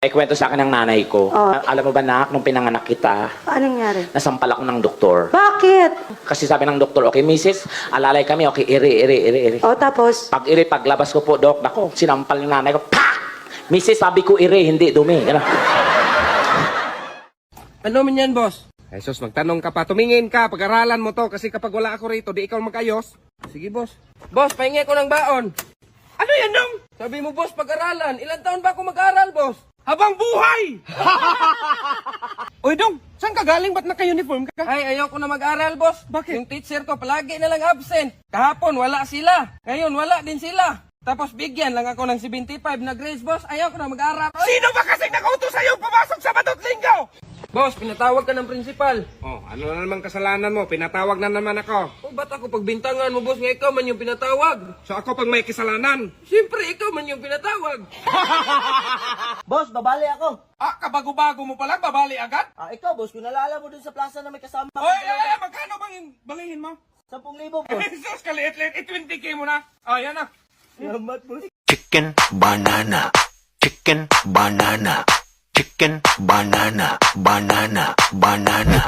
Ay, kwento sa akin ng nanay ko. Oh. Alam mo ba, nak, nung pinanganak kita, Anong nangyari? nasampal ako ng doktor. Bakit? Kasi sabi ng doktor, okay, misis, alalay kami, okay, iri. O, tapos? Pag iri, paglabas ko po, dok, nako, sinampal yung nanay ko, pa! Misis, sabi ko iri, hindi dumi. Ano? Ano man yan, boss? Ay, sus, magtanong ka pa. Tumingin ka, pag-aralan mo to. Kasi kapag wala ako rito, di ikaw magayos. Sige, boss. Boss, pahingi ko ng baon. Ano yan, dong? Sabi mo, boss, pag-aralan. Ilan taon ba ako mag-aral, boss? Habang buhay! Uy, dong, saan ka galing? Ba't naka-uniform ka? Ay, ayoko na mag-aral, boss. Bakit? Yung teacher ko, palagi na lang absent. Kahapon, wala sila. Ngayon, wala din sila. Tapos bigyan lang ako ng 75 na grades, boss. Ayoko na mag-aral. Sino ba kasi nakautos sa'yo pumasok sa Sabado at Linggo? Boss, pinatawag ka ng principal. Oh, ano na naman kasalanan mo? Pinatawag na naman ako. Oh, ba't ako pagbintangan mo, boss, nga ikaw man yung pinatawag? So ako pag may kasalanan? Siyempre, ikaw man yung pinatawag. Boss, babali ako. Ah, kabago-bago mo palang, babali agad? Ikaw, boss, kung naalala mo dun sa plaza na may kasama Oy, magkano bang balihin mo? 10,000, boss. Jesus, kaliit-liit, 20k mo na. Oh, yan na. Salamat, boss. Chicken banana, chicken banana, chicken banana, banana, banana.